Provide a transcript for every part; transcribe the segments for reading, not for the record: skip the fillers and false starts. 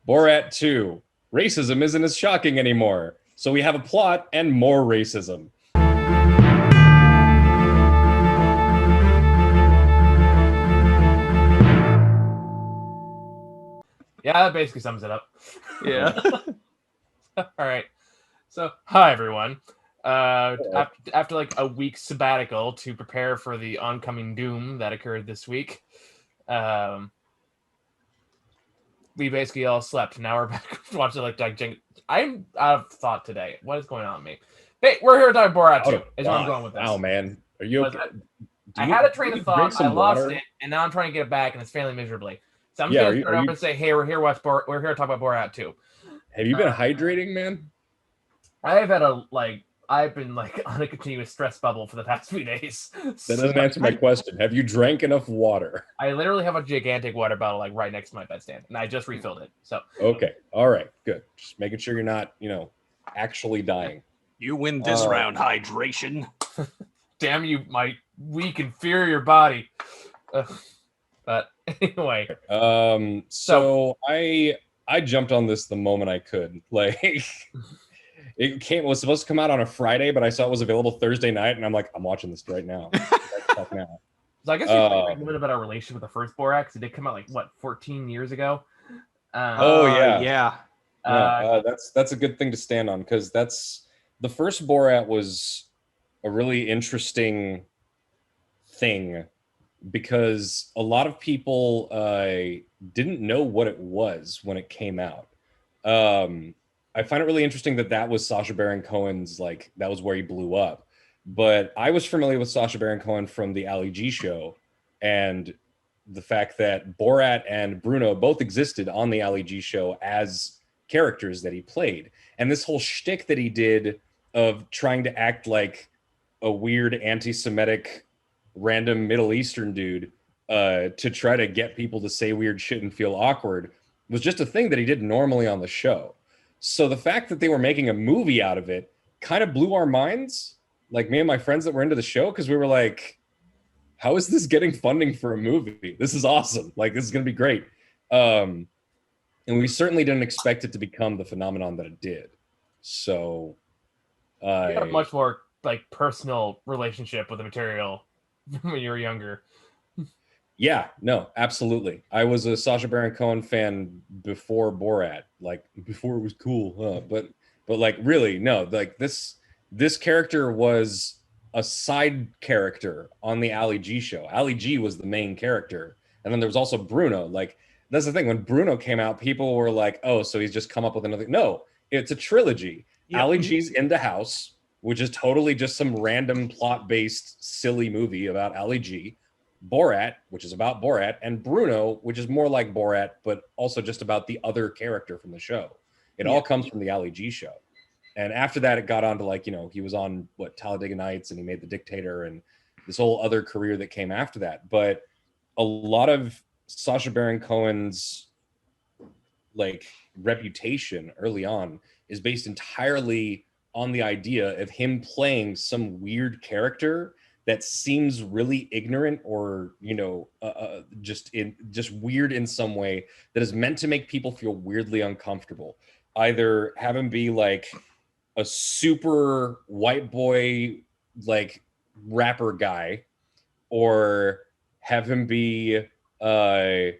Borat 2. Racism isn't as shocking anymore. So we have a plot and more racism. Yeah, that basically sums it up. Yeah. All right. So, hi everyone. After like a week sabbatical to prepare for the oncoming doom that occurred this week, we basically all slept. Now we're back watching I'm out of thought today. What is going on with me? Hey, we're here to talk Borat 2. Is where I'm going with this. Wow, man. Are you okay? I had a train of thought, I lost it, and now I'm trying to get it back, and it's failing miserably. So I'm just going to start up and say, hey, we're here to talk about Borat 2. Have you been hydrating, man? I've been on a continuous stress bubble for the past few days. That doesn't answer my question. Have you drank enough water? I literally have a gigantic water bottle right next to my bedstand, and I just refilled it. So okay, all right, good. Just making sure you're not, actually dying. You win this round, hydration. Damn you, my weak, inferior body. But anyway, so I jumped on this the moment I could. It was supposed to come out on a Friday, but I saw it was available Thursday night, and I'm like, I'm watching this right now. now. So I guess we're talking a little bit about our relationship with the first Borat, because it did come out 14 years ago. Yeah. That's a good thing to stand on, because the first Borat was a really interesting thing, because a lot of people didn't know what it was when it came out. I find it really interesting that was Sacha Baron Cohen's, that was where he blew up. But I was familiar with Sacha Baron Cohen from the Ali G show, and the fact that Borat and Bruno both existed on the Ali G show as characters that he played. And this whole shtick that he did of trying to act like a weird anti-Semitic random Middle Eastern dude to try to get people to say weird shit and feel awkward was just a thing that he did normally on the show. So the fact that they were making a movie out of it kind of blew our minds, like me and my friends that were into the show, because we were like, how is this getting funding for a movie? This is awesome. This is going to be great. And we certainly didn't expect it to become the phenomenon that it did. So you had a much more personal relationship with the material when you were younger. Yeah, no, absolutely. I was a Sacha Baron Cohen fan before Borat, before it was cool. But really, no, this character was a side character on the Ali G show. Ali G was the main character, and then there was also Bruno. That's the thing. When Bruno came out, people were like, "Oh, so he's just come up with another." No, it's a trilogy. Yep. Ali G's In the House, which is totally just some random plot-based silly movie about Ali G. Borat, which is about Borat, and Bruno, which is more like Borat, but also just about the other character from the show. It all comes from the Ali G show. And after that, it got on to he was on Talladega Nights, and he made The Dictator, and this whole other career that came after that. But a lot of Sacha Baron Cohen's reputation early on is based entirely on the idea of him playing some weird character that seems really ignorant or just weird in some way, that is meant to make people feel weirdly uncomfortable. Either have him be a super white boy rapper guy, or have him be the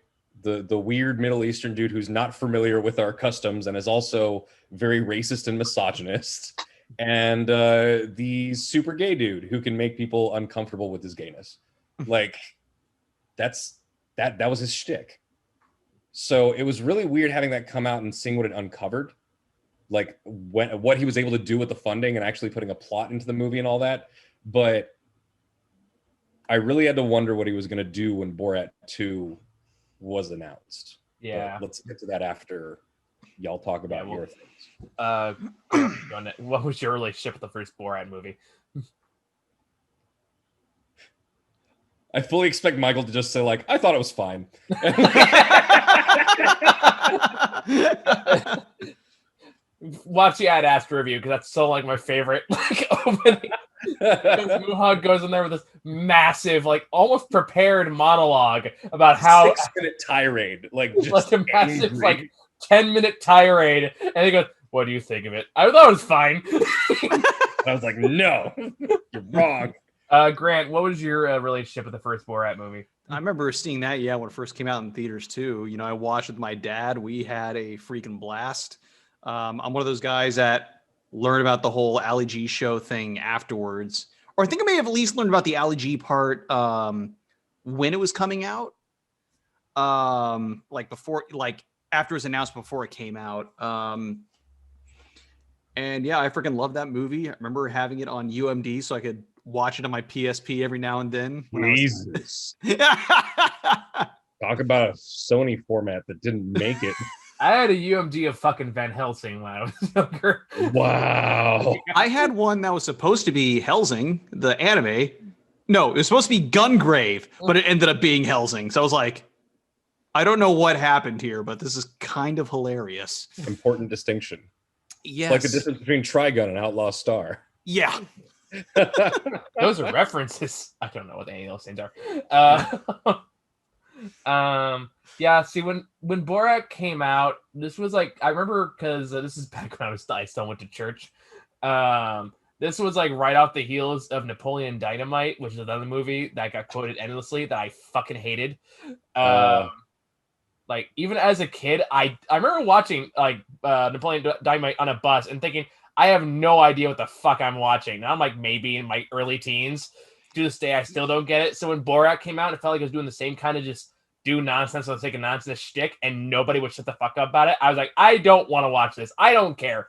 weird Middle Eastern dude who's not familiar with our customs and is also very racist and misogynist. And the super gay dude who can make people uncomfortable with his gayness. That was his shtick. So it was really weird having that come out and seeing what it uncovered. What he was able to do with the funding and actually putting a plot into the movie and all that. But I really had to wonder what he was going to do when Borat 2 was announced. Yeah. But let's get to that after y'all talk about your things. What was your relationship with the first Borat movie? I fully expect Michael to just say I thought it was fine. Watch the Ad Astra review, because that's so my favorite opening. Muhag goes in there with this massive, almost prepared monologue about how 6-minute tirade, just a massive 10-minute tirade, and he goes, "What do you think of it?" I thought it was fine. I was like, "No, you're wrong." Grant, what was your relationship with the first Borat movie? I remember seeing that, when it first came out in theaters too. I watched with my dad. We had a freaking blast. I'm one of those guys that learned about the whole Ali G show thing afterwards. Or I think I may have at least learned about the Ali G part when it was coming out. After it was announced, before it came out. And yeah, I freaking love that movie. I remember having it on UMD so I could watch it on my PSP every now and then. Jesus. Talk about a Sony format that didn't make it. I had a UMD of fucking Van Helsing when I was younger. Wow. I had one that was supposed to be Helsing, the anime. No, it was supposed to be Gungrave, but it ended up being Helsing. So I was like, I don't know what happened here, but this is kind of hilarious. Important distinction. Yes. It's like the difference between Trigun and Outlaw Star. Yeah. Those are references. I don't know what any of those things are. Yeah, see, when Borat came out, this was like, I remember, because this is back when I still went to church. This was like right off the heels of Napoleon Dynamite, which is another movie that got quoted endlessly that I fucking hated. Like, even as a kid, I remember watching like Napoleon Dynamite on a bus and thinking, I have no idea what the fuck I'm watching. Now I'm like maybe in my early teens. To this day, I still don't get it. So when Borat came out, it felt like it was doing the same kind of just do nonsense for the sake of nonsense shtick, and nobody would shut the fuck up about it. I was like, I don't want to watch this. I don't care.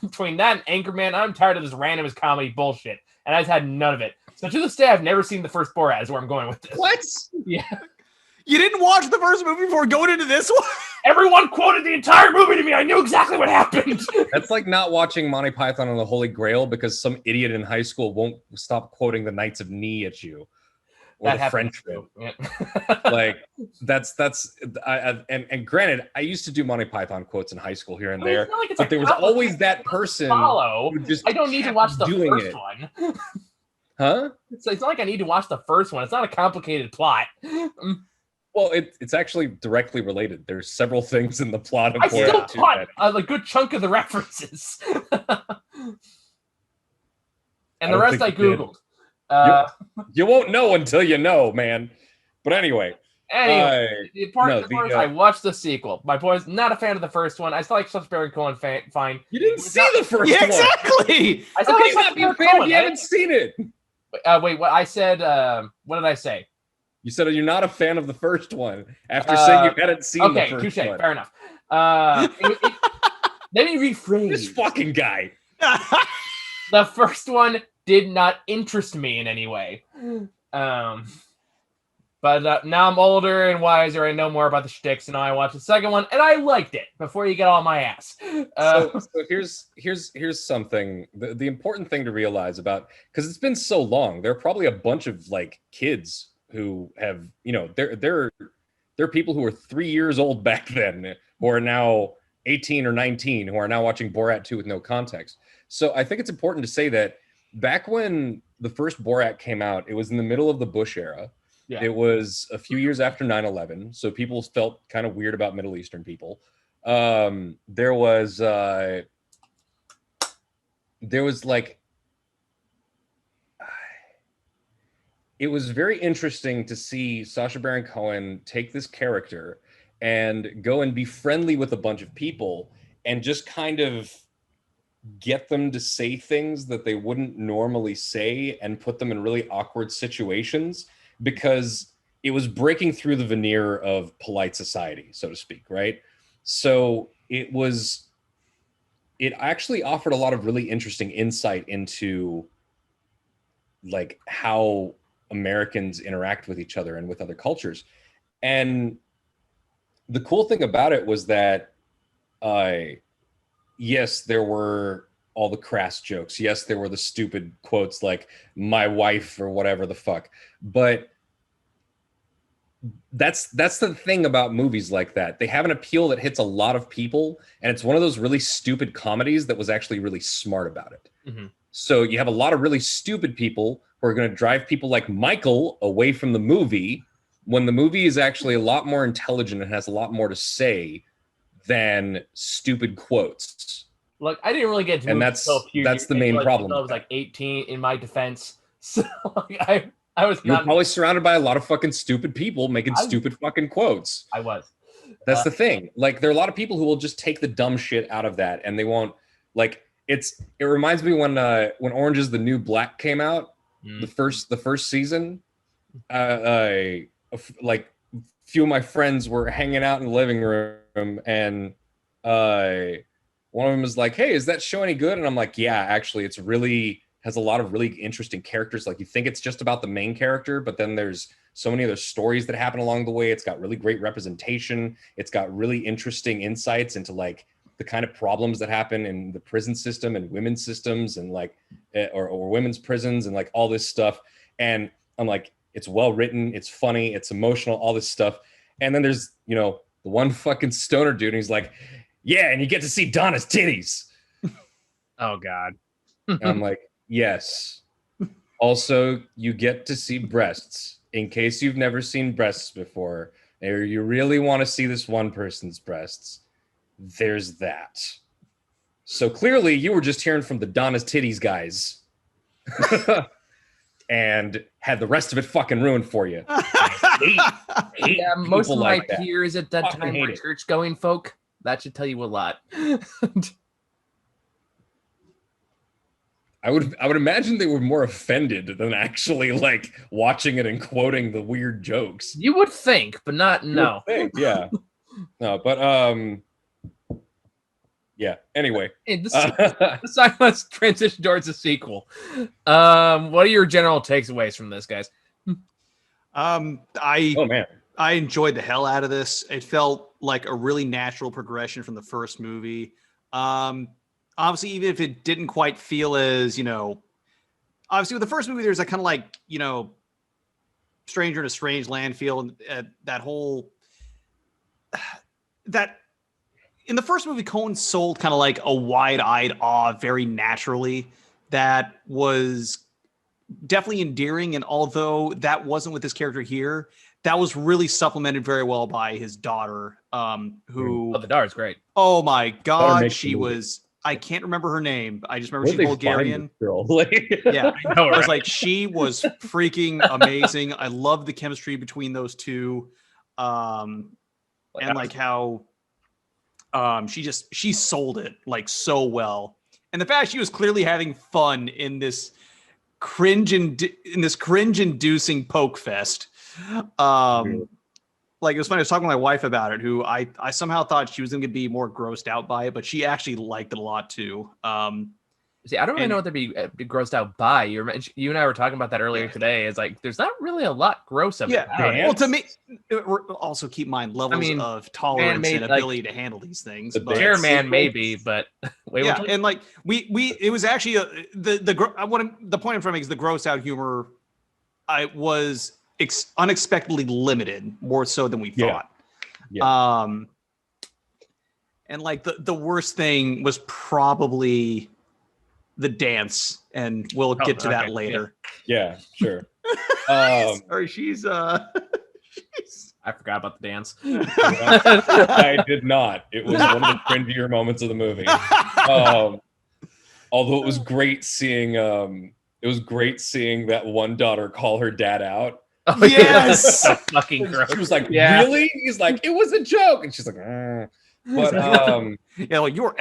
Between that and Anchorman, I'm tired of this randomest comedy bullshit, and I just had none of it. So to this day, I've never seen the first Borat. Is where I'm going with this. What? Yeah. You didn't watch the first movie before going into this one? Everyone quoted the entire movie to me. I knew exactly what happened. That's like not watching Monty Python and the Holy Grail because some idiot in high school won't stop quoting the Knights of Ni at you. Or that the French too. Yeah. Like and granted, I used to do Monty Python quotes in high school here and there, but there was always that person who just I don't need to watch the first it. one. Huh? It's not like I need to watch the first one. It's not a complicated plot. Well, it's actually directly related. There's several things in the plot of I still Borat caught a good chunk of the references. And the rest I Googled. You won't know until you know, man. But anyway. I watched the sequel. My boy's not a fan of the first one. I still like Sacha Baron Cohen fine. You didn't see the first one. Exactly. I still like not be a fan if you haven't seen it. Wait, what I said, what did I say? You said you're not a fan of the first one after saying you hadn't seen the first one. Okay, touche, fair enough. Let me rephrase. This fucking guy. The first one did not interest me in any way. But now I'm older and wiser. I know more about the shticks, and now I watched the second one, and I liked it. Before you get all my ass. So here's something. The important thing to realize about, because it's been so long, there are probably a bunch of like kids who have, there are people who were 3 years old back then who are now 18 or 19 who are now watching Borat 2 with no context. So I think it's important to say that back when the first Borat came out, it was in the middle of the Bush era. Yeah. It was a few years after 9/11, so people felt kind of weird about Middle Eastern people. There was like, it was very interesting to see Sacha Baron Cohen take this character and go and be friendly with a bunch of people and just kind of get them to say things that they wouldn't normally say and put them in really awkward situations, because it was breaking through the veneer of polite society, so to speak, right? So it actually offered a lot of really interesting insight into like how Americans interact with each other and with other cultures. And the cool thing about it was that, yes, there were all the crass jokes. Yes, there were the stupid quotes like "my wife" or whatever the fuck. But that's the thing about movies like that. They have an appeal that hits a lot of people, and it's one of those really stupid comedies that was actually really smart about it. Mm-hmm. So you have a lot of really stupid people who are going to drive people like Michael away from the movie, when the movie is actually a lot more intelligent and has a lot more to say than stupid quotes. Look, I didn't really get to and that's the main problem. I was like 18 in my defense, so like, I was. You're probably surrounded by a lot of fucking stupid people making stupid fucking quotes. I was. That's the thing. Like, there are a lot of people who will just take the dumb shit out of that, and they won't. Like, it reminds me when Orange Is the New Black came out, the first season. Like, few of my friends were hanging out in the living room, and one of them was like, "Hey, is that show any good?" And I'm like, "Yeah, actually, it's really has a lot of really interesting characters. Like, you think it's just about the main character, but then there's so many other stories that happen along the way. It's got really great representation. It's got really interesting insights into like the kind of problems that happen in the prison system and women's systems and like or women's prisons and like all this stuff." And I'm like, it's well written, it's funny, it's emotional, all this stuff. And then there's, the one fucking stoner dude, and he's like, "Yeah, and you get to see Donna's titties." Oh God. And I'm like, yes. Also, you get to see breasts. In case you've never seen breasts before, or you really want to see this one person's breasts, there's that. So clearly you were just hearing from the Donna's titties guys. And had the rest of it fucking ruined for you. Yeah, most of my peers at that time were church-going folk. That should tell you a lot. I would imagine they were more offended than actually like watching it and quoting the weird jokes. You would think, but not no. Yeah. No, but yeah. Anyway, let's transition towards the sequel. What are your general takeaways from this, guys? I enjoyed the hell out of this. It felt like a really natural progression from the first movie. Obviously, even if it didn't quite feel as, obviously with the first movie, there's a kind of like, stranger in a strange land feel, and that whole that in the first movie, Cohen sold kind of like a wide-eyed awe very naturally that was definitely endearing. And although that wasn't with this character here, that was really supplemented very well by his daughter, who... Oh, the daughter's great. Oh my God, she was... I can't remember her name. I just remember she's Bulgarian. Yeah, I know, right? I was like, she was freaking amazing. I love the chemistry between those two. And like how she sold it like so well. And the fact she was clearly having fun in this cringe-inducing poke fest. Like, it was funny. I was talking to my wife about it, who I somehow thought she was going to be more grossed out by it, but she actually liked it a lot too. See, I don't really know what to be grossed out by. You and I were talking about that earlier today. It's like there's not really a lot gross about it. Well, to me, also keep in mind levels of tolerance and ability to handle these things. Man, maybe, but and like it was actually the point I'm trying to make is the gross out humor. I was unexpectedly limited, more so than we thought. And like the worst thing was probably the dance, and we'll get to that later. Yeah, sure. Sorry, she's I forgot about the dance. I did not. It was one of the cringier moments of the movie. Although it was great seeing that one daughter call her dad out. Oh, yes. So fucking gross. She was like, really? He's like, it was a joke. And she's like, But like, you're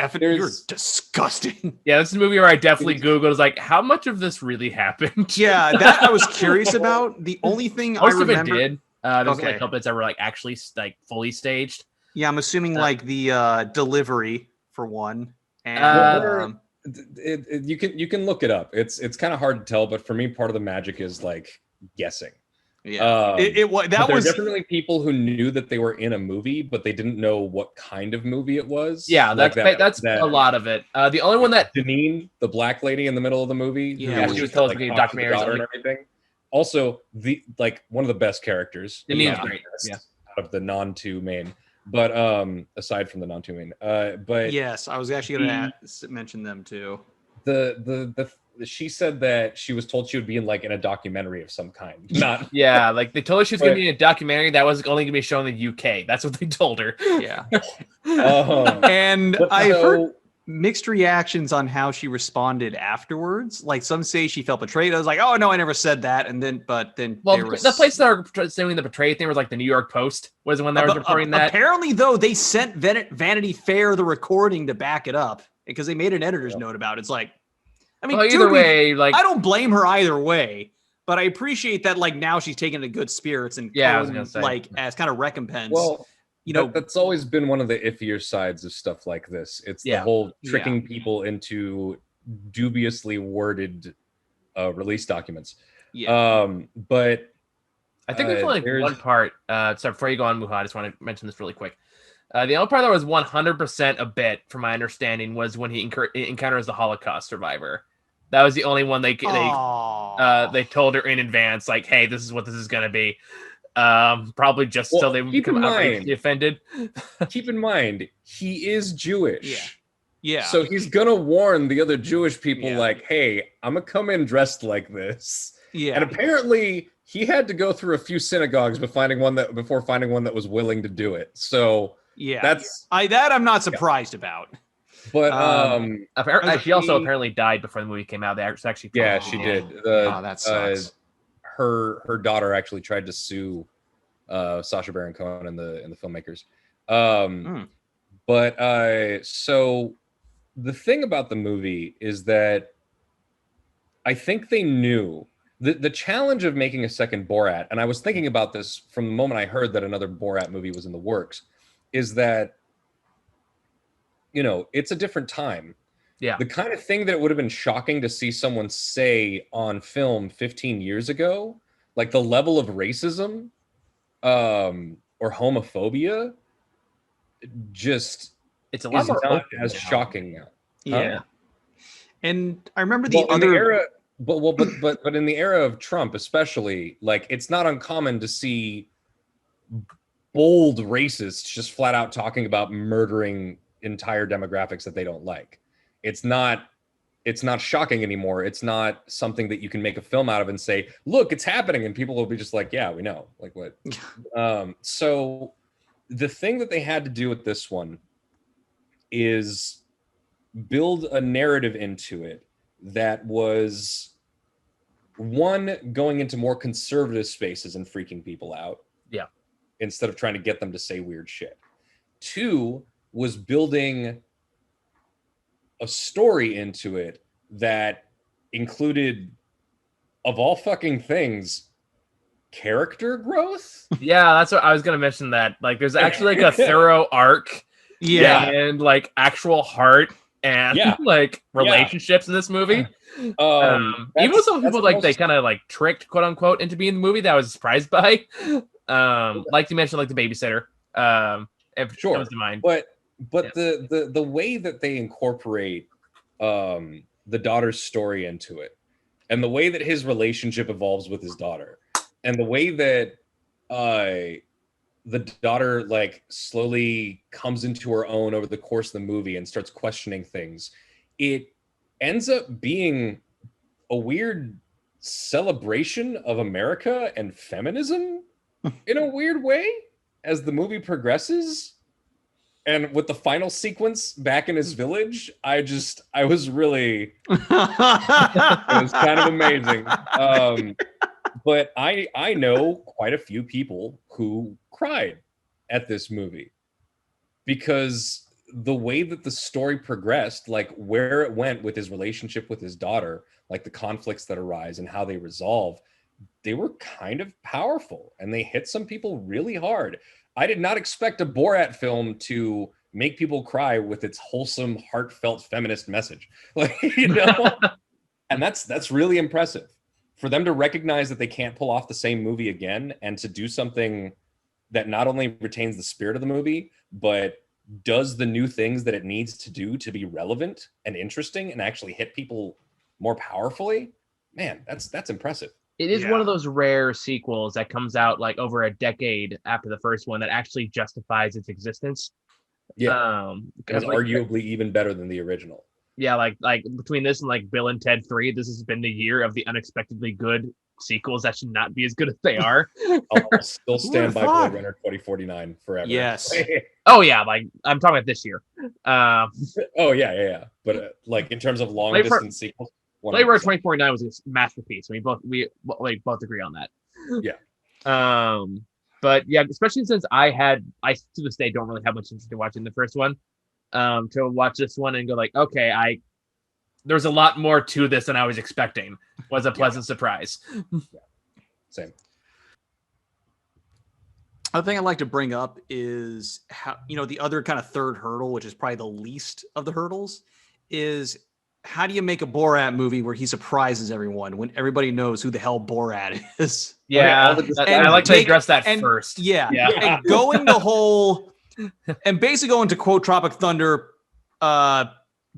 disgusting. Yeah, this is a movie where I definitely Googled, is like, how much of this really happened? Yeah, that I was curious about. The only thing most I remember, of it did. There's like a couple bits that were like actually like fully staged. Yeah, I'm assuming like the delivery for one. And you can look it up. It's kind of hard to tell, but for me, part of the magic is like guessing. Yeah, there was definitely people who knew that they were in a movie, but they didn't know what kind of movie it was. Yeah, that's a lot of it. The only one that Janine, the black lady in the middle of the movie, she was telling me documentaries and everything. Also, one of the best characters. Janine's great. Out of the non-two main, but aside from the non-two main, but yes, I was actually going to mention them too. she said that she was told she would be in a documentary of some kind. Not yeah, like they told her she was going to be in a documentary that was only going to be shown in the UK. That's what they told her. Yeah. And I heard mixed reactions on how she responded afterwards. Like some say she felt betrayed. I was like, oh no, I never said that. And then, the place that were saying the betrayed thing was like the New York Post was the one that was reporting that. Apparently, though, they sent Vanity Fair the recording to back it up because they made an editor's note about it. It's like, I mean, either way, like I don't blame her either way, but I appreciate that. Like now she's taking the good spirits and I was gonna say, as kind of recompense. Well, that's always been one of the iffier sides of stuff like this. It's the whole tricking people into dubiously worded release documents. But I think there's only one part. So before you go on, Muha, I just want to mention this really quick. The only part that was 100% a bit, from my understanding, was when he encounters the Holocaust survivor. That was the only one they told her in advance, like, "Hey, this is what this is going to be." Probably just so they would become outraged, offended. Keep in mind, he is Jewish. Yeah. So he's gonna warn the other Jewish people, like, "Hey, I'm gonna come in dressed like this." Yeah. And apparently, he had to go through a few synagogues before finding one that was willing to do it. So I'm not surprised about. But she also apparently died before the movie came out. They actually she did. That sucks. Her daughter actually tried to sue Sacha Baron Cohen and the filmmakers. But so the thing about the movie is that I think they knew the challenge of making a second Borat, and I was thinking about this from the moment I heard that another Borat movie was in the works, is that it's a different time. Yeah. The kind of thing that it would have been shocking to see someone say on film 15 years ago, like the level of racism or homophobia, it's a lot more not as shocking now. Yeah. And I remember in the era, but in the era of Trump especially, like it's not uncommon to see bold racists just flat out talking about murdering entire demographics that they don't like. It's not shocking anymore. It's not something that you can make a film out of and say, look, it's happening, and people will be just like, yeah, we know, like what. So the thing that they had to do with this one is build a narrative into it that was, one, going into more conservative spaces and freaking people out, instead of trying to get them to say weird shit. Two, was building a story into it that included, of all fucking things, character growth. Yeah, that's what I was gonna mention. That like there's actually like a thorough arc, and like actual heart and like relationships in this movie. Even with some people they kind of like tricked, quote unquote, into being in the movie that I was surprised by. Like you mentioned, like the babysitter. If it comes to mind, but the way that they incorporate the daughter's story into it, and the way that his relationship evolves with his daughter, and the way that the daughter like slowly comes into her own over the course of the movie and starts questioning things, it ends up being a weird celebration of America and feminism in a weird way as the movie progresses. And with the final sequence back in his village, I was really, it was kind of amazing. But I know quite a few people who cried at this movie because the way that the story progressed, like where it went with his relationship with his daughter, like the conflicts that arise and how they resolve, they were kind of powerful and they hit some people really hard. I did not expect a Borat film to make people cry with its wholesome, heartfelt feminist message. Like, and that's really impressive. For them to recognize that they can't pull off the same movie again and to do something that not only retains the spirit of the movie, but does the new things that it needs to do to be relevant and interesting and actually hit people more powerfully, man, that's impressive. It is one of those rare sequels that comes out like over a decade after the first one that actually justifies its existence. Yeah, it's arguably even better than the original. Yeah, like between this and like Bill and Ted 3, this has been the year of the unexpectedly good sequels that should not be as good as they are. I'll still stand by Blade Runner 2049 forever. Yes. Oh yeah, like I'm talking about this year. Oh yeah. But like in terms of long distance sequels, Blade Runner 2049 was a masterpiece. We both agree on that. Yeah. But yeah, especially since I to this day don't really have much interest in watching the first one. To watch this one and go like, okay, there's a lot more to this than I was expecting. Was a pleasant surprise. Yeah. Same. Other thing I'd like to bring up is how, the other kind of third hurdle, which is probably the least of the hurdles, is how do you make a Borat movie where he surprises everyone when everybody knows who the hell Borat is? Yeah, I like to address that first. Yeah. And going the whole, and basically going to quote Tropic Thunder,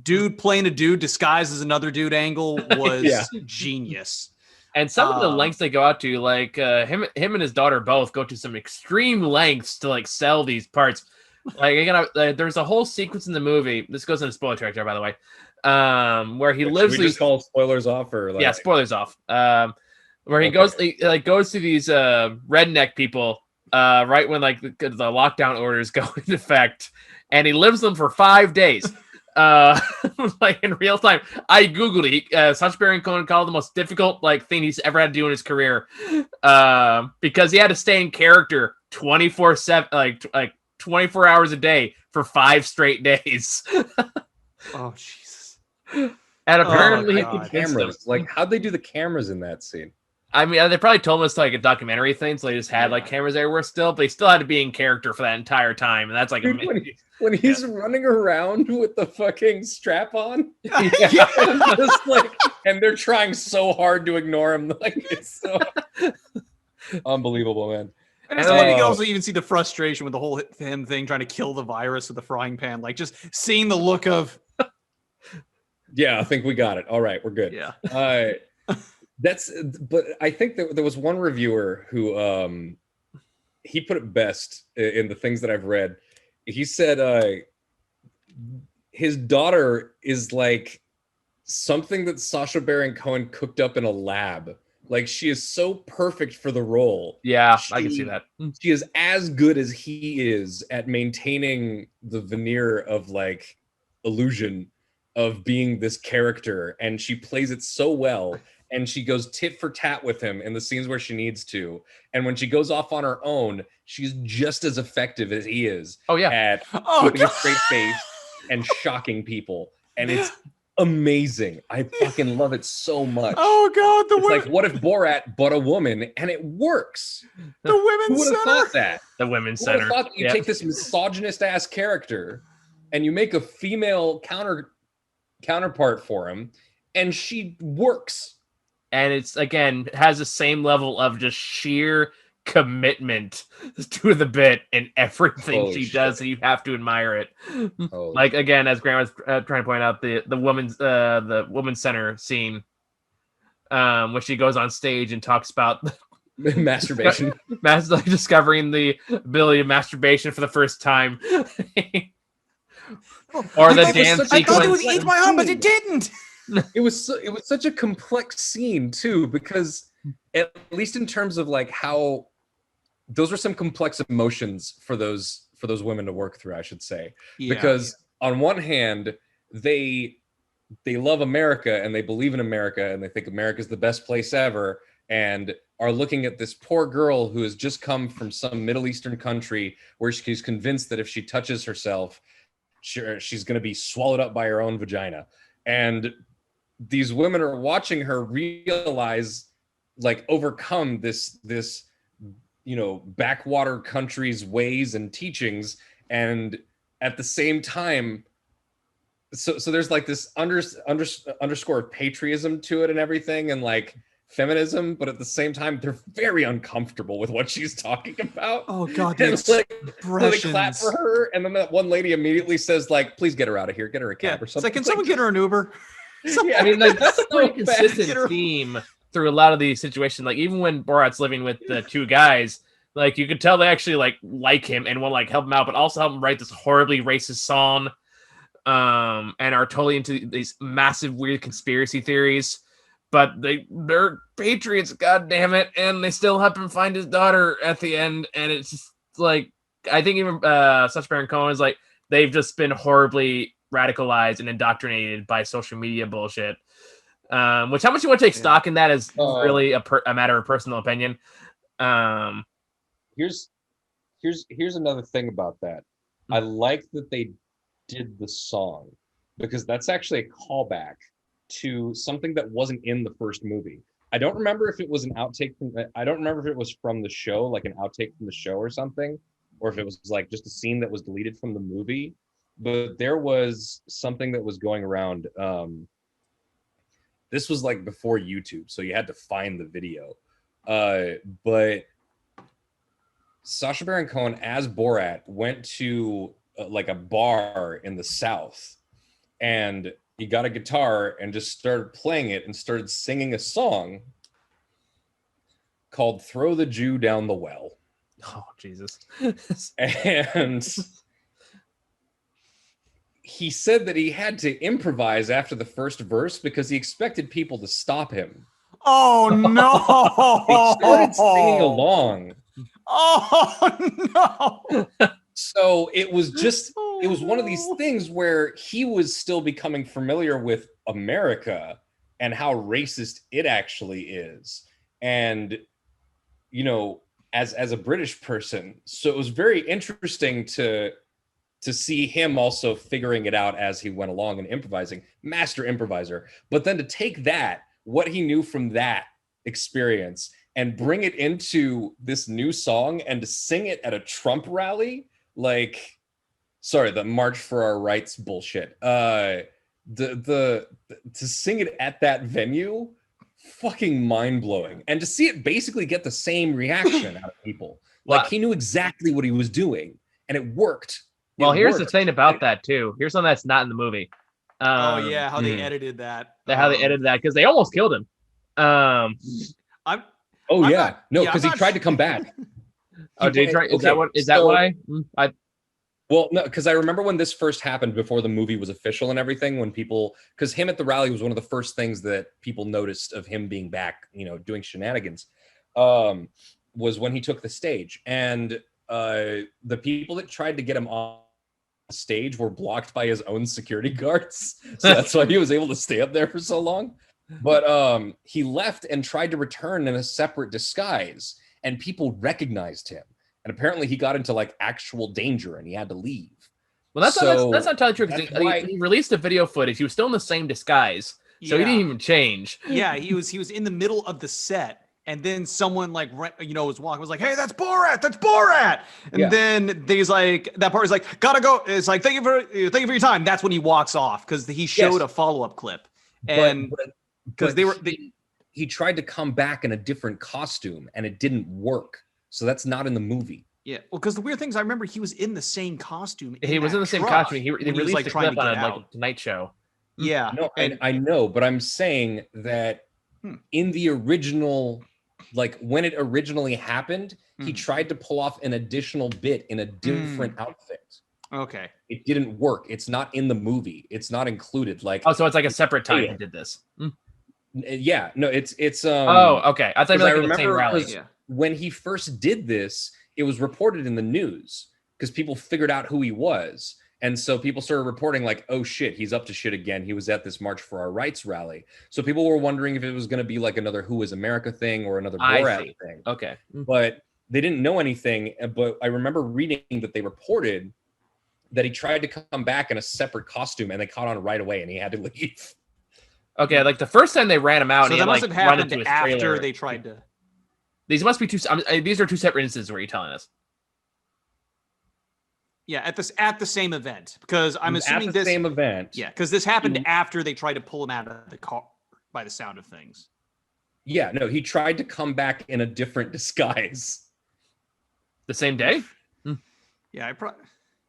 dude playing a dude disguised as another dude angle was genius. And some of the lengths they go out to, like him and his daughter both go to some extreme lengths to like sell these parts. Like again, there's a whole sequence in the movie. This goes into spoiler territory, by the way, where he lives. Should we just call spoilers off, or like... Yeah, spoilers off. Where he goes to these redneck people right when like the lockdown orders go into effect, and he lives them for 5 days. Like in real time. I googled it. Sacha Baron Cohen called it the most difficult thing he's ever had to do in his career, because he had to stay in character 24/7, like 24 hours a day for 5 straight days. Oh Jesus! And apparently, cameras. Like, how'd they do the cameras in that scene? I mean, they probably told us like a documentary thing, so they just had like cameras everywhere still, but they still had to be in character for that entire time, and that's like when he's running around with the fucking strap on, just like, and they're trying so hard to ignore him, like it's so unbelievable, man. And it's like you can also even see the frustration with the whole him thing trying to kill the virus with the frying pan, like just seeing the look of. Yeah, I think we got it. All right, we're good. Yeah. But I think that there was one reviewer who he put it best in the things that I've read. He said his daughter is like something that Sacha Baron Cohen cooked up in a lab. Like, she is so perfect for the role. Yeah, I can see that. She is as good as he is at maintaining the veneer of like illusion of being this character, and she plays it so well. And she goes tit for tat with him in the scenes where she needs to. And when she goes off on her own, she's just as effective as he is at putting a straight face and shocking people. And it's amazing. I fucking love it so much. Oh God, it's like, what if Borat but a woman? And it works. The women's Who would have thought that? The women's center. Thought you take this misogynist ass character and you make a female counterpart for him, and she works. And it's, again, has the same level of just sheer commitment to the bit in everything she does, so you have to admire it. Like, again, as Grant was trying to point out, the women's center scene, where she goes on stage and talks about masturbation, discovering the ability of masturbation for the first time. Or the dance sequence. I thought it would eat my arm, but it didn't. It was such a complex scene too, because at least in terms of like how those were some complex emotions for those women to work through, I should say. Because on one hand, they love America and they believe in America and they think America is the best place ever, and are looking at this poor girl who has just come from some Middle Eastern country where she's convinced that if she touches herself, she's going to be swallowed up by her own vagina. And these women are watching her realize, like, overcome this backwater country's ways and teachings, and at the same time, so there's like this underscore of patriotism to it and everything, and like feminism, but at the same time they're very uncomfortable with what she's talking about. Oh God, the expressions. They clap for her, and then that one lady immediately says, like, please get her out of here, get her a cab or something. It's like, can someone get her an Uber? I mean, like, that's a pretty consistent theme through a lot of these situations. Like, even when Borat's living with the two guys, like, you could tell they actually like him and want to like help him out, but also help him write this horribly racist song. and are totally into these massive weird conspiracy theories. But they're patriots, god damn it, and they still help him find his daughter at the end, and it's just like I think even Sacha Baron Cohen is like they've just been horribly radicalized and indoctrinated by social media bullshit. Which how much you want to take stock in that is really a matter of personal opinion. Here's another thing about that. I like that they did the song because that's actually a callback to something that wasn't in the first movie. I don't remember if it was an outtake I don't remember if it was from the show, like an outtake from the show or something, or if it was like just a scene that was deleted from the movie. But there was something that was going around. This was like before YouTube, so you had to find the video. But Sacha Baron Cohen as Borat went to like a bar in the South, and he got a guitar and just started playing it and started singing a song called "Throw the Jew Down the Well." Oh, Jesus. And he said that he had to improvise after the first verse because he expected people to stop him. Oh, no. He started singing along. Oh, no. So it was one of these things where he was still becoming familiar with America and how racist it actually is. And, you know, as a British person, so it was very interesting to see him also figuring it out as he went along and improvising, master improviser. But then to take that, what he knew from that experience and bring it into this new song and to sing it at a Trump rally, like, sorry, the March for Our Rights bullshit. To sing it at that venue, fucking mind-blowing. And to see it basically get the same reaction out of people. Like, he knew exactly what he was doing, and it worked. Well, here's the thing about that, too. Here's something that's not in the movie. How they edited that. How they edited that, because they almost killed him. Because he tried to come back. Did he try? Is that why? Well, no, because I remember when this first happened before the movie was official and everything, when because him at the rally was one of the first things that people noticed of him being back, you know, doing shenanigans, was when he took the stage. And the people that tried to get him on stage were blocked by his own security guards. So that's why he was able to stay up there for so long. But he left and tried to return in a separate disguise, and people recognized him. And apparently he got into like actual danger and he had to leave. Well, that's not entirely true, because he released a video footage. He was still in the same disguise, so he didn't even change. Yeah, he was in the middle of the set, and then someone was walking, was like, "Hey, that's Borat! That's Borat!" And then there's like that part is like, "Gotta go." It's like, "Thank you for your time." That's when he walks off because he showed a follow-up clip, and because he tried to come back in a different costume and it didn't work. So that's not in the movie. Yeah, well, because the weird thing is, I remember he was in the same costume. He was in the same costume. He released a clip on a Tonight Show. Yeah, no, I know, but I'm saying that in the original, like when it originally happened, he tried to pull off an additional bit in a different outfit. Okay, it didn't work. It's not in the movie. It's not included. Like, so it's like a separate time he did this. Yeah, no, it's okay. I thought you were like the same rally. When he first did this, it was reported in the news because people figured out who he was. And so people started reporting like, oh shit, he's up to shit again. He was at this March for Our Rights rally. So people were wondering if it was going to be like another Who Is America thing or another Borat thing. Okay. But they didn't know anything. But I remember reading that they reported that he tried to come back in a separate costume and they caught on right away and he had to leave. Okay, like the first time they ran him out, so and that he must had, have happened after they tried to. These must be two. These are two separate instances where you're telling us. Yeah, at the same event, because I'm assuming at the same event. Yeah, because this happened after they tried to pull him out of the car. By the sound of things. Yeah, no, he tried to come back in a different disguise. The same day. Yeah,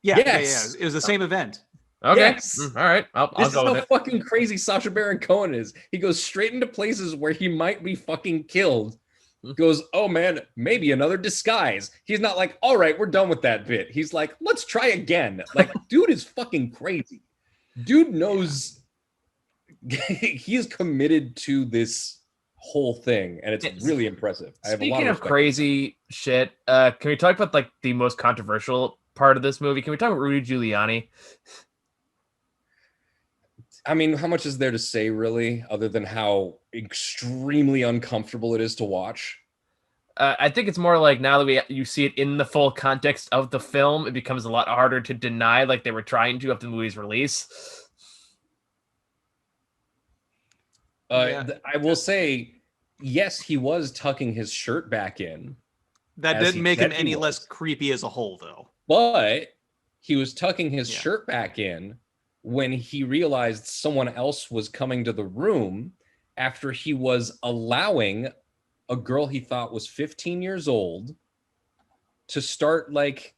yeah. It was the same event. Okay. Yes. All right. I'll go with it. This is how fucking crazy Sacha Baron Cohen is. He goes straight into places where he might be fucking killed. Goes, oh man, maybe another disguise. He's not like, all right, we're done with that bit. He's like, let's try again. Like, dude is fucking crazy. Dude knows he is committed to this whole thing, and it's really impressive. I have a lot Speaking of of crazy shit, can we talk about like the most controversial part of this movie? Can we talk about Rudy Giuliani? I mean, how much is there to say, really, other than how extremely uncomfortable it is to watch? I think it's more like now that you see it in the full context of the film, it becomes a lot harder to deny, like they were trying to after the movie's release. I will say, yes, he was tucking his shirt back in. That didn't make him any less creepy as a whole, though. But he was tucking his shirt back in when he realized someone else was coming to the room after he was allowing a girl he thought was 15 years old to start like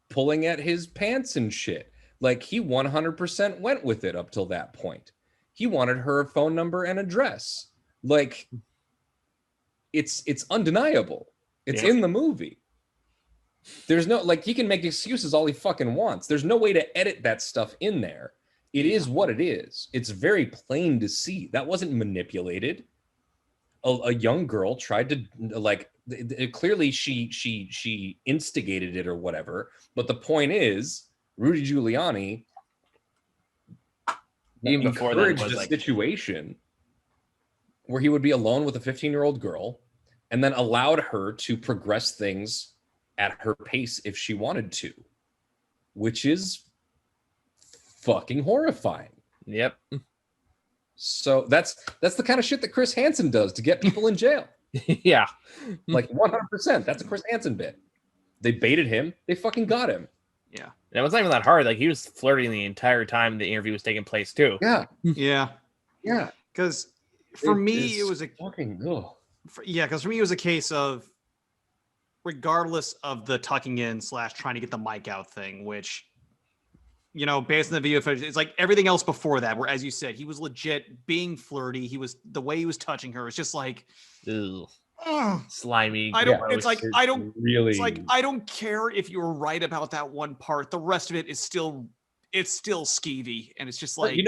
pulling at his pants and shit. Like he 100% went with it up till that point. He wanted her phone number and address. Like it's undeniable. It's in the movie. There's no, like, he can make excuses all he fucking wants. There's no way to edit that stuff in there. It is what it is. It's very plain to see. That wasn't manipulated. A young girl tried to, like, clearly she instigated it or whatever. But the point is, Rudy Giuliani even before that encouraged a situation where he would be alone with a 15-year-old girl and then allowed her to progress things at her pace if she wanted to, which is fucking horrifying. Yep. So that's the kind of shit that Chris Hansen does to get people in jail. Yeah. Like 100%. That's a Chris Hansen bit. They baited him. They fucking got him. Yeah. And it wasn't even that hard. Like he was flirting the entire time the interview was taking place too. Yeah. Yeah. Yeah. Because for me, it was a fucking good. Because for me, it was a case of, regardless of the tucking in / trying to get the mic out thing, which, you know, based on the video footage, it's like everything else before that, where, as you said, he was legit being flirty. The way he was touching her was just like, slimy. I don't, gross. it's like, I don't really, it's like, I don't care if you were right about that one part. The rest of it is still skeevy. And it's just like, you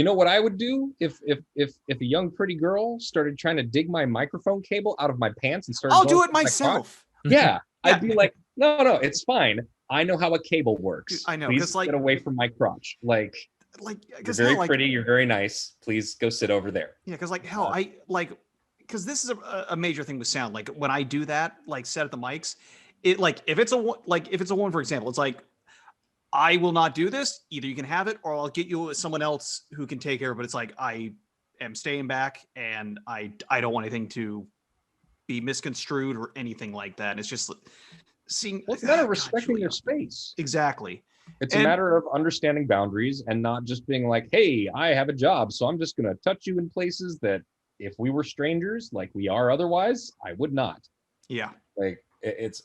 know what I would do if a young pretty girl started trying to dig my microphone cable out of my pants and started, I'll do it myself. Yeah, I'd be like, no, it's fine. I know how a cable works. I know. Please get away from my crotch. Like you're very pretty. You're very nice. Please go sit over there. Yeah, because like hell, because this is a major thing with sound. Like when I do that, like set at the mics, it like if it's a one, for example, it's like, I will not do this. Either you can have it, or I'll get you someone else who can take care of it. But it's like, I am staying back, and I don't want anything to be misconstrued or anything like that. And it's just seeing. Well, it's a matter of respecting their space. Exactly. It's a matter of understanding boundaries and not just being like, hey, I have a job, so I'm just going to touch you in places that if we were strangers, like we are otherwise, I would not. Yeah. Like it's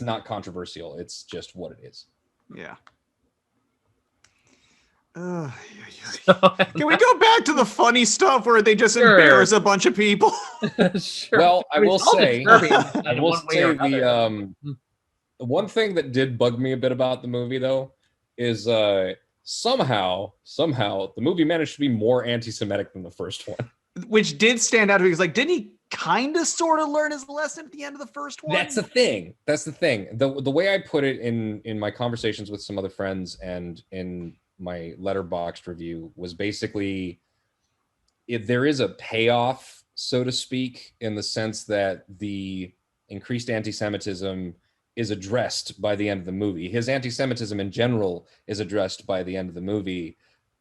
not controversial. It's just what it is. Yeah. Can we go back to the funny stuff where they just embarrass a bunch of people? Sure. Well, I will say the one thing that did bug me a bit about the movie, though, is somehow the movie managed to be more anti-Semitic than the first one. Which did stand out because, like, didn't he kind of sort of learn his lesson at the end of the first one? That's the thing. The way I put it in my conversations with some other friends and in my Letterboxd review was basically, if there is a payoff, so to speak, in the sense that the increased anti-Semitism is addressed by the end of the movie. His anti-Semitism in general is addressed by the end of the movie.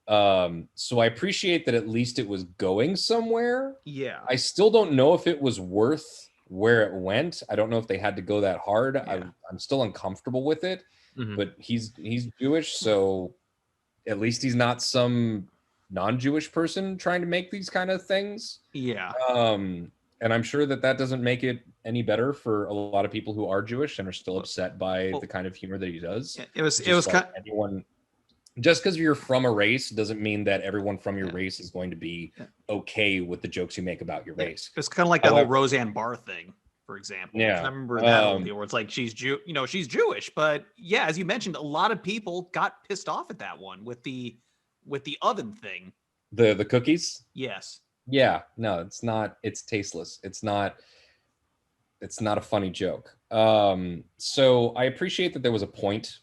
So I appreciate that at least it was going somewhere. Yeah. I still don't know if it was worth where it went. I don't know if they had to go that hard. Yeah. I'm still uncomfortable with it, but he's Jewish, so at least he's not some non-Jewish person trying to make these kind of things. Yeah. And I'm sure that doesn't make it any better for a lot of people who are Jewish and are still upset by the kind of humor that he does. It was like kind anyone. Just because you're from a race doesn't mean that everyone from your race is going to be okay with the jokes you make about your race. It's kind of like that whole Roseanne Barr thing. for example. Yeah, I remember that whole deal where it's like she's Jewish, but yeah, as you mentioned, a lot of people got pissed off at that one with the oven thing. The cookies. Yes. Yeah, no, it's not. It's tasteless. It's not a funny joke. So I appreciate that there was a point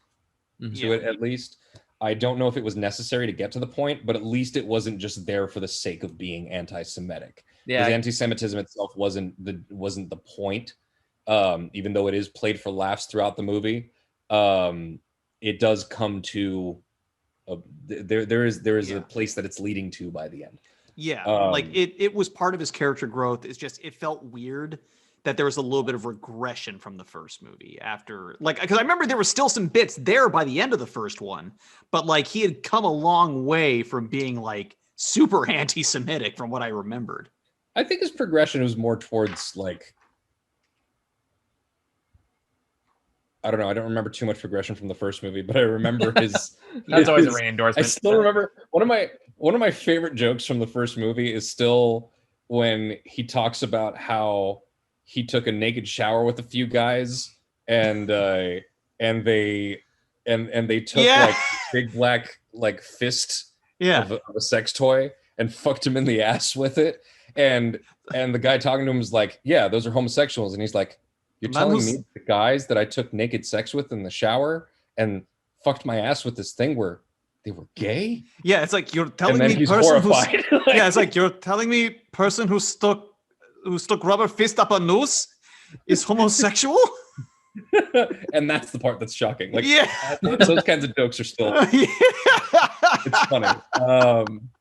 to it, at least. I don't know if it was necessary to get to the point, but at least it wasn't just there for the sake of being anti-Semitic. Because anti-Semitism itself wasn't the point. Even though it is played for laughs throughout the movie, it does come to there is a place that it's leading to by the end. Yeah, like it was part of his character growth. It's just it felt weird that there was a little bit of regression from the first movie after, like, because I remember there were still some bits there by the end of the first one, but like he had come a long way from being like super anti-Semitic from what I remembered. I think his progression was more towards like, I don't know. I don't remember too much progression from the first movie, but I remember his. That's always a rain endorsement. I still remember one of my favorite jokes from the first movie is still when he talks about how he took a naked shower with a few guys and they took like big black like fist of a sex toy and fucked him in the ass with it. And the guy talking to him was like, yeah, those are homosexuals. And he's like, you're telling me the guys that I took naked sex with in the shower and fucked my ass with this thing they were gay? Yeah, it's like you're telling me he's person horrified. Yeah, it's like you're telling me person who stuck rubber fist up a noose is homosexual? And that's the part that's shocking. Like, those kinds of jokes are still it's funny.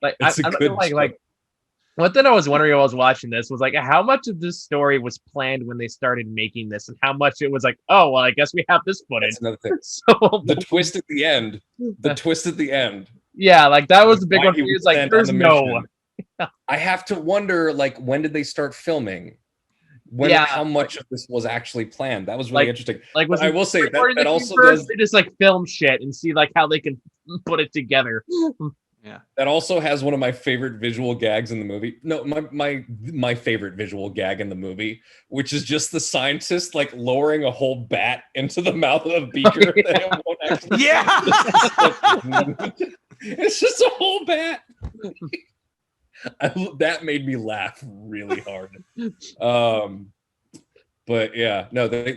It's a good like one thing I was wondering while I was watching this was like how much of this story was planned when they started making this and how much it was like, oh well, I guess we have this footage. That's another thing. So the twist at the end. Yeah, like that was the big one. It's like there's no. I have to wonder, like, when did they start filming? How much of this was actually planned? That was really interesting. Like, I will say that also does. They just like film shit and see like how they can put it together. Yeah, that also has one of my favorite visual gags in the movie. No, my favorite visual gag in the movie, which is just the scientist like lowering a whole bat into the mouth of a beaker. It's just a whole bat. That made me laugh really hard. But yeah, no, they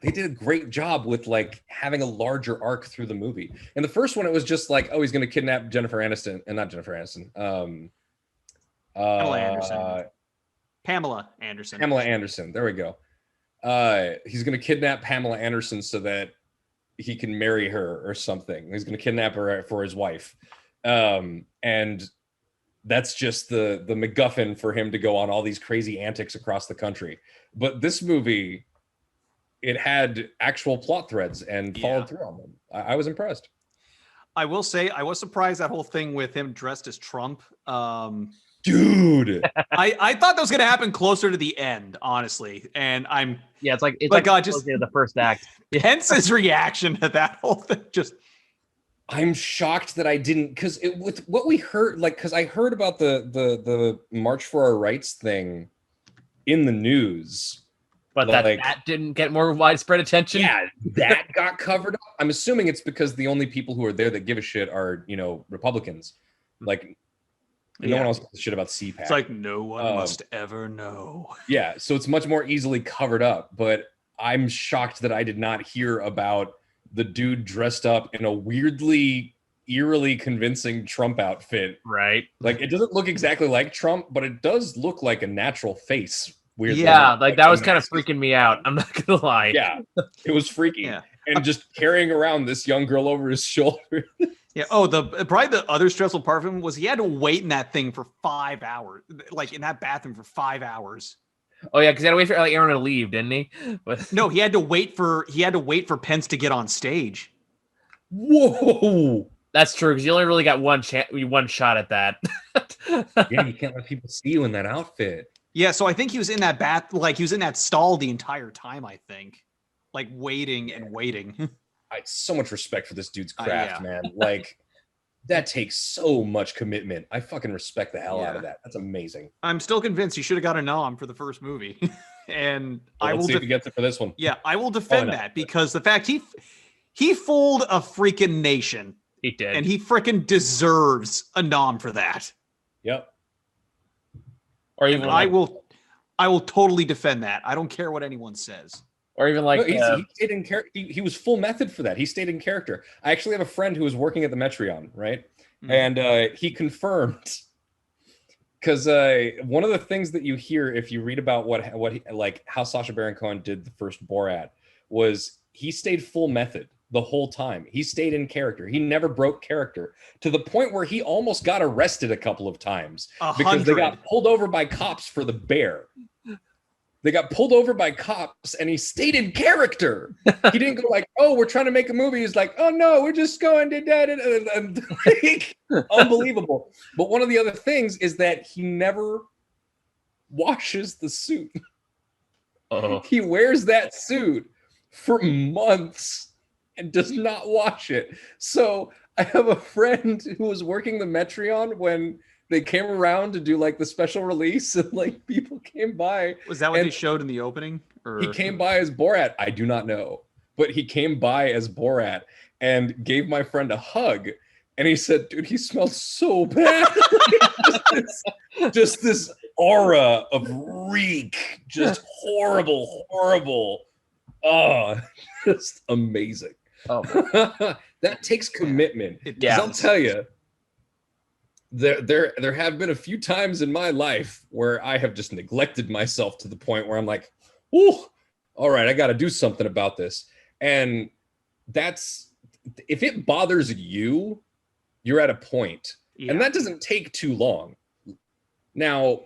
did a great job with like having a larger arc through the movie. In the first one, it was just like, oh, he's going to kidnap Pamela Anderson. Pamela Anderson. Pamela Anderson. There we go. He's going to kidnap Pamela Anderson so that he can marry her or something. He's going to kidnap her for his wife. And that's just the MacGuffin for him to go on all these crazy antics across the country. But this movie, it had actual plot threads and followed through on them. I was impressed. I will say I was surprised that whole thing with him dressed as Trump. Dude, I thought that was going to happen closer to the end, honestly. And it's like God, just the first act. Pence's reaction to that whole thing just. I'm shocked that I didn't, because with what we heard, like, because I heard about the March for Our Rights thing in the news, but that didn't get more widespread attention. Yeah, that got covered up. I'm assuming it's because the only people who are there that give a shit are Republicans. Like, no one else gives a shit about CPAC. It's like no one must ever know. Yeah, so it's much more easily covered up. But I'm shocked that I did not hear about the dude dressed up in a weirdly, eerily convincing Trump outfit. Right. Like, it doesn't look exactly like Trump, but it does look like a natural face. Weirdly. Yeah, like that was kind of freaking me out. I'm not gonna lie. Yeah, it was freaky. Yeah. And just carrying around this young girl over his shoulder. Yeah. Oh, probably the other stressful part of him was he had to wait in that thing for 5 hours, like in that bathroom for 5 hours. Oh yeah, because he had to wait for like Aaron to leave, didn't he? But no, he had to wait for Pence to get on stage. Whoa, that's true because you only really got one shot at that. Yeah, you can't let people see you in that outfit. Yeah, so I think he was in that he was in that stall the entire time. I think, like waiting and waiting. I had so much respect for this dude's craft, man. Like. That takes so much commitment. I fucking respect the hell out of that. That's amazing. I'm still convinced he should have got a nom for the first movie. and well, let's see if he gets it for this one. Yeah, I will defend that because the fact he fooled a freaking nation. He did, and he freaking deserves a nom for that. Yep. Or even I will totally defend that. I don't care what anyone says. Or even like he stayed in character. He was full method for that. He stayed in character. I actually have a friend who was working at the Metreon, right? And he confirmed, because one of the things that you hear if you read about how Sacha Baron Cohen did the first Borat was he stayed full method the whole time. He stayed in character. He never broke character to the point where he almost got arrested a couple of times because they got pulled over by cops for the bear. They got pulled over by cops and he stayed in character. He didn't go like, oh, we're trying to make a movie. He's like, oh no, we're just going to that. Unbelievable. But one of the other things is that he never washes the suit. He wears that suit for months and does not wash it. So I have a friend who was working the Metreon when they came around to do like the special release, and like people came by. Was that what they showed in the opening? Or? He came by as Borat. I do not know, but he came by as Borat and gave my friend a hug. And he said, dude, he smells so bad. just this aura of reek, just horrible. Oh, just amazing. Oh, that takes commitment. Yeah. I'll tell you, there have been a few times in my life where I have just neglected myself to the point where I'm like, "Ooh, all right, I got to do something about this." And that's, if it bothers you, you're at a point. Yeah. And that doesn't take too long. Now,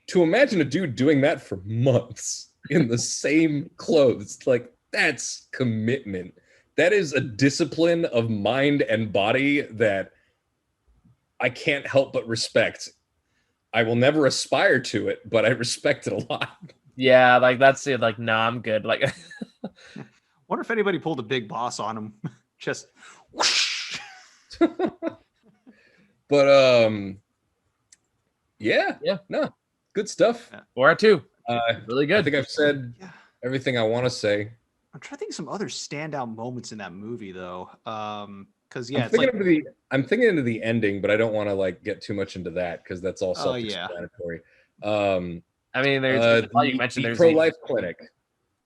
to imagine a dude doing that for months in the same clothes, like, that's commitment. That is a discipline of mind and body that I can't help but respect. I will never aspire to it, but I respect it a lot. Yeah, like that's it. Like, nah, I'm good. Like, wonder if anybody pulled a Big Boss on him. Just whoosh. But yeah, no, good stuff. Borat 2, really good. I think I've said everything I want to say. I'm trying to think of some other standout moments in that movie, though. Because I'm thinking into the ending, but I don't want to like get too much into that because that's all self-explanatory. I mean, there's you mentioned there's pro-life clinic.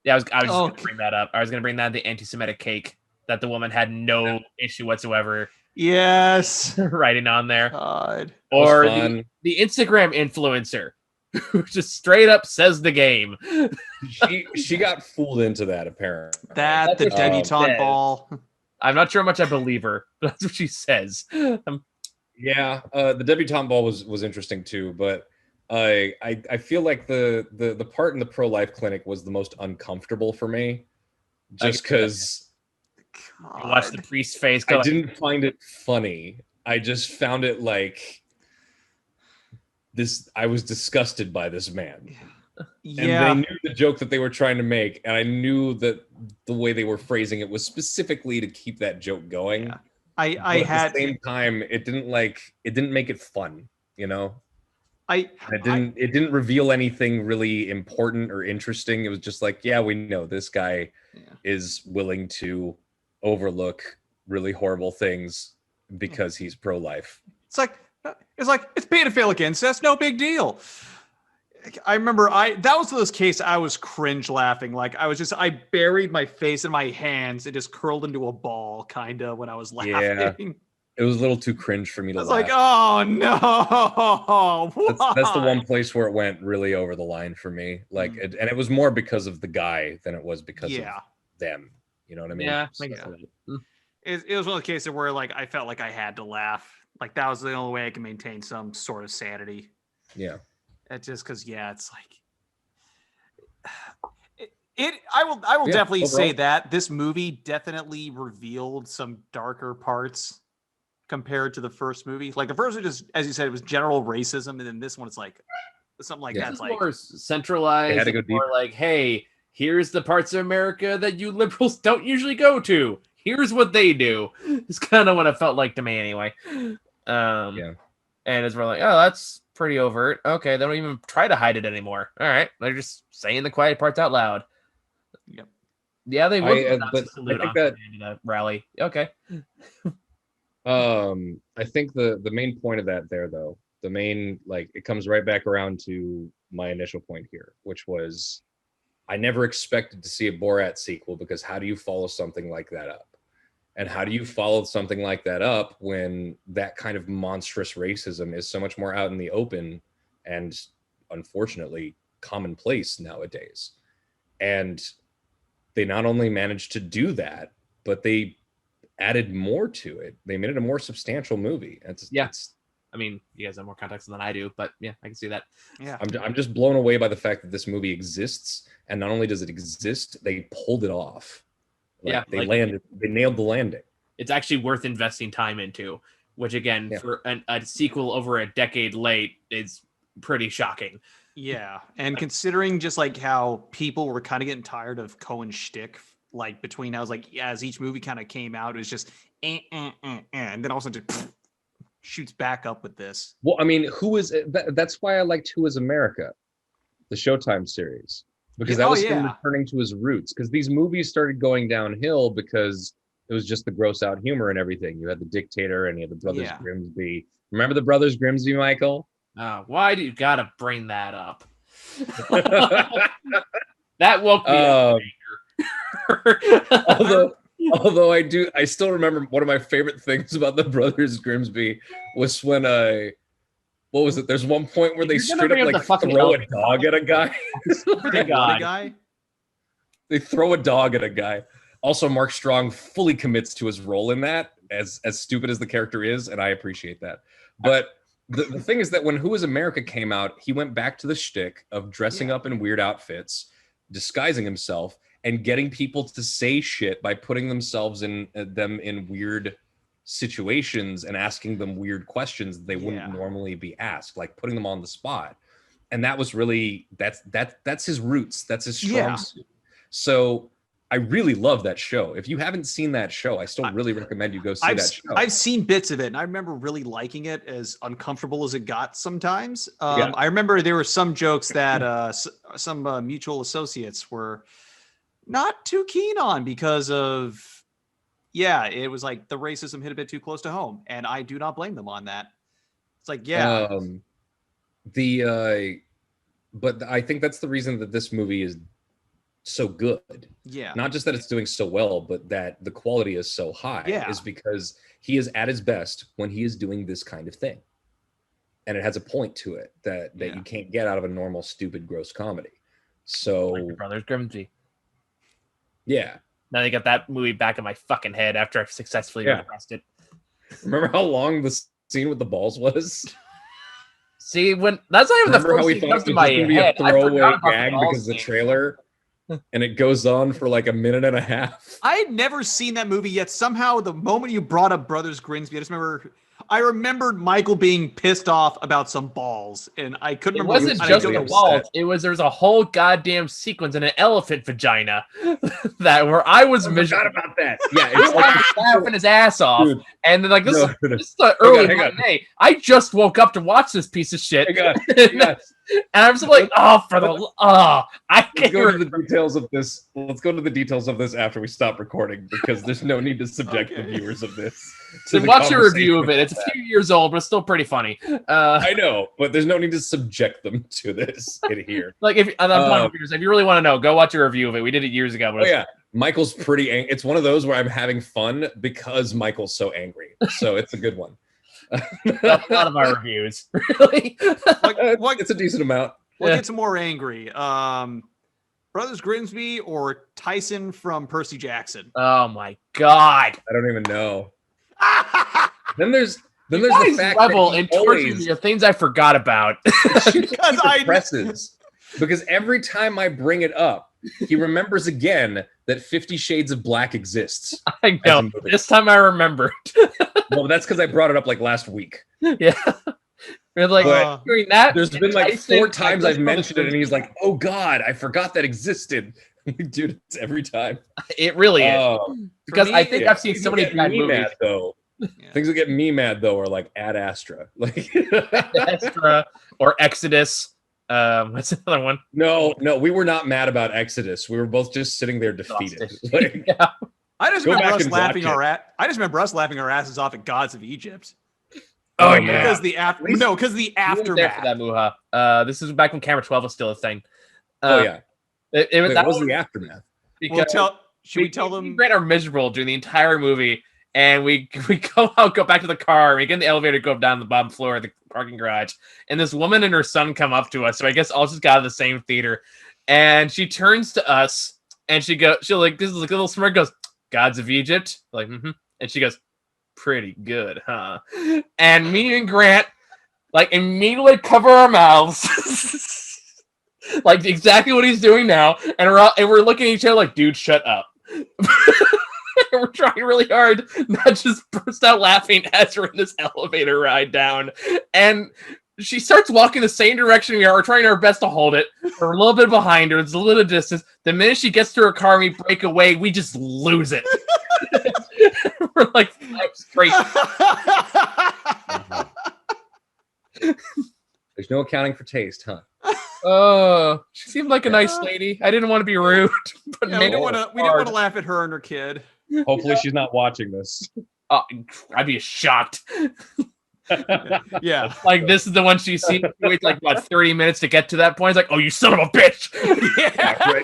Yeah, I was just going to bring that up. I was going to bring that the anti-Semitic cake that the woman had no issue whatsoever. Yes, writing on there. God. Or the Instagram influencer who just straight up says the game. she got fooled into that apparently. That's the debutante ball. I'm not sure how much I believe her, but that's what she says. Yeah, the debutante ball was interesting too, but I feel like the part in the pro-life clinic was the most uncomfortable for me, just because you watch the priest's face. I didn't find it funny. I just found it like this. I was disgusted by this man. Yeah. And they knew the joke that they were trying to make, and I knew that the way they were phrasing it was specifically to keep that joke going. Yeah. At the same time, it didn't make it fun, you know. It didn't reveal anything really important or interesting. It was just like, yeah, we know this guy is willing to overlook really horrible things because he's pro-life. It's like it's pedophilic incest, no big deal. I remember that was one of those cases I was cringe laughing. Like I buried my face in my hands and just curled into a ball kind of when I was laughing. Yeah, it was a little too cringe for me to laugh. Like, oh no. That's the one place where it went really over the line for me. Like, and it was more because of the guy than it was because of them. You know what I mean? Yeah. It was one of the cases where like I felt like I had to laugh. Like that was the only way I could maintain some sort of sanity. Yeah. It's just because, it's like I will definitely overall say that this movie definitely revealed some darker parts compared to the first movie. Like the first one, just as you said, it was general racism, and then this one, it's like something like that's like more centralized. More like, hey, here's the parts of America that you liberals don't usually go to. Here's what they do. It's kind of what it felt like to me, anyway. And it's more like, oh, that's pretty overt. Okay, they don't even try to hide it anymore. All right, they're just saying the quiet parts out loud. Yep. Yeah, they would but salute I think on that the rally. Okay. I think the main point of that there, though, the main, like, it comes right back around to my initial point here, which was I never expected to see a Borat sequel, because how do you follow something like that up? And how do you follow something like that up when that kind of monstrous racism is so much more out in the open and unfortunately commonplace nowadays? And they not only managed to do that, but they added more to it. They made it a more substantial movie. I mean, you guys have more context than I do, but yeah, I can see that. Yeah. I'm just blown away by the fact that this movie exists, and not only does it exist, they pulled it off. They nailed the landing. It's actually worth investing time into, which again, for a sequel over a decade late is pretty shocking. Yeah, and considering just like how people were kind of getting tired of Cohen's shtick, like between as each movie kind of came out, it was just and then also just shoots back up with this. Well, I mean, that's why I liked Who Is America, the Showtime series, because that was him returning to his roots. Because these movies started going downhill because it was just the gross out humor and everything. You had the Dictator and you had the Brothers Grimsby. Remember the Brothers Grimsby, Michael? Why do you gotta bring that up? That woke me up. Although I still remember one of my favorite things about the Brothers Grimsby was when what was it? There's one point where they straight up like throw a dog at a guy. They throw a dog at a guy. Also, Mark Strong fully commits to his role in that, as stupid as the character is, and I appreciate that. But the thing is that when Who Is America came out, he went back to the shtick of dressing up in weird outfits, disguising himself, and getting people to say shit by putting themselves in weird situations and asking them weird questions they wouldn't normally be asked, like putting them on the spot. And that was really that's his roots. That's his strong suit. So I really love that show. If you haven't seen that show, I still really recommend you go see that show. I've seen bits of it, and I remember really liking it, as uncomfortable as it got sometimes. I remember there were some jokes that some mutual associates were not too keen on because of, it was like the racism hit a bit too close to home, and I do not blame them on that. It's like, but I think that's the reason that this movie is so good. Yeah. Not just that it's doing so well, but that the quality is so high is because he is at his best when he is doing this kind of thing. And it has a point to it that you can't get out of a normal, stupid, gross comedy. So like your Brothers Grimsby. Yeah. Now they got that movie back in my fucking head after I've successfully repressed it. Remember how long the scene with the balls was? See, when that's not even the first thing that comes to my head. A throwaway gag because of the trailer. And it goes on for like a minute and a half. I had never seen that movie yet. Somehow, the moment you brought up Brothers Grimsby, I remembered Michael being pissed off about some balls, and I couldn't remember. It wasn't just the balls. It was there's a whole goddamn sequence in an elephant vagina where I was miserable about that. Yeah, it's like laughing his ass off, and then like this is the early matinee. I just woke up to watch this piece of shit. And I'm just like, I can't. Let's go to the details of this. Let's go to the details of this after we stop recording, because there's no need to subject the viewers of this. So watch your review of it. It's a few years old, but it's still pretty funny. I know, but there's no need to subject them to this in here. Like if you really want to know, go watch a review of it. We did it years ago. But Michael's pretty angry. It's one of those where I'm having fun because Michael's so angry. So it's a good one. That's a lot of our reviews, really. It's a decent amount. What gets more angry? Brothers Grimsby or Tyson from Percy Jackson? Oh my god! I don't even know. Then there's the fact level and tortures the things I forgot about. Because every time I bring it up, he remembers again that 50 Shades of Black exists. I know. This time I remembered. Well, that's because I brought it up like last week. Yeah. We're like doing that. There's been like 4 times I've mentioned it, and he's like, "Oh God, I forgot that existed." Dude, it's every time. It really is. Because I think I've seen so many bad movies. Though, Yeah. Things that get me mad though are like Ad Astra, like Astra or Exodus. What's another one? No, we were not mad about Exodus. We were both just sitting there defeated. Like, Yeah. I just Go remember back us and laughing watch it. I just remember us laughing our asses off at Gods of Egypt. Oh, Oh, yeah. man. Because the after least- no, because the You weren't there for that, aftermath. Muha. This is back when Camera 12 was still a thing. oh yeah. Wait, What was the aftermath? We'll should we tell me them? and Grant are miserable during the entire movie, and we go back to the car, and we get in the elevator, go down the bottom floor of the parking garage, and this woman and her son come up to us. So I guess all just got out of the same theater, and she turns to us, and she like this is like a little smirk, goes, "Gods of Egypt," like, and she goes, "Pretty good, huh?" And me and Grant like immediately cover our mouths. Like exactly what he's doing now, and we're looking at each other like, dude, shut up. We're trying really hard not just burst out laughing as we're in this elevator ride down. And she starts walking the same direction we are. We're trying our best to hold it. We're a little bit behind her. It's a little distance. The minute she gets to her car and we break away, we just lose it. We're like 5 straight. There's no accounting for taste, huh? Oh, she seemed like a nice lady. I didn't want to be rude, but Yeah, we didn't want to laugh at her and her kid. Hopefully she's not watching this. I'd be shocked. Yeah. Like this is the one she's seen. She waits like about 30 minutes to get to that point. It's like, oh, you son of a bitch! Yeah, right.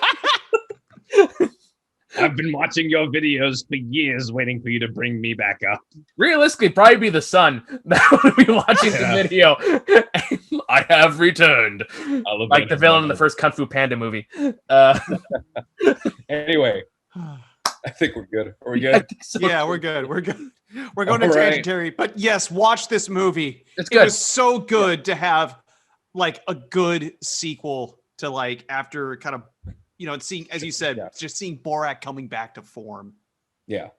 I've been watching your videos for years, waiting for you to bring me back up. Realistically, probably be the son that would be watching the video. I have returned, like the villain in the first Kung Fu Panda movie. Anyway, I think we're good. Are we good? So. Yeah, we're good. We're good. We're going to tangentary, but yes, watch this movie. It's good. It was so good to have like a good sequel to like after kind of, seeing, as you said, just seeing Borat coming back to form. Yeah.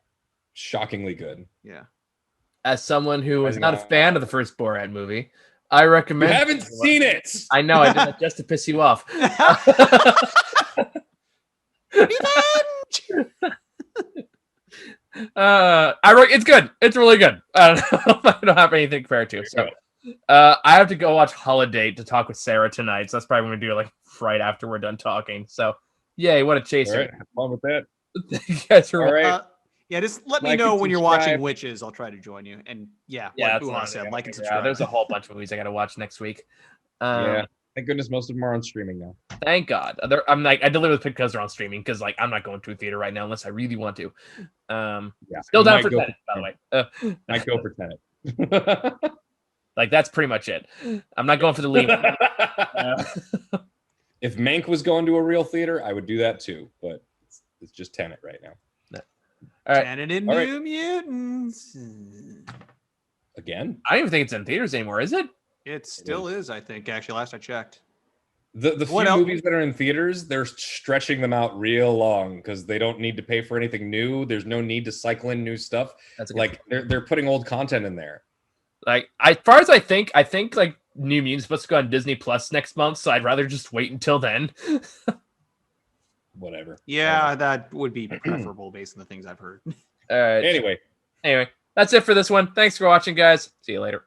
Shockingly good. Yeah. As someone who is not a fan of the first Borat movie, I recommend. You haven't seen it. I know. I did that just to piss you off. It's good. It's really good. I don't have anything compared to. So, I have to go watch Holiday to talk with Sarah tonight. So that's probably going to do like right after we're done talking. So, yay! What a chaser! All right, have fun with that. You guys are all right. Yeah, just let me know when you're watching Witches. I'll try to join you. And like Buha said, like and subscribe. Yeah, there's a whole bunch of movies I got to watch next week. Yeah. Thank goodness most of them are on streaming now. Thank God. I'm like, I deliver the because they're on streaming because like I'm not going to a theater right now unless I really want to. Still down for Tenet, by the way. Might go for Tenet. Like that's pretty much it. I'm not going for the lead. If Mank was going to a real theater, I would do that too. But it's just Tenet right now. All right. Tenet and New Mutants. Again? I don't even think it's in theaters anymore, is it? It still is, I think. Actually, last I checked. The few movies that are in theaters, they're stretching them out real long because they don't need to pay for anything new. There's no need to cycle in new stuff. That's like they're putting old content in there. Like as far as I think like New Mutants supposed to go on Disney Plus next month, so I'd rather just wait until then. Whatever. Yeah, that would be preferable based on the things I've heard. All right. Anyway, that's it for this one. Thanks for watching, guys. See you later.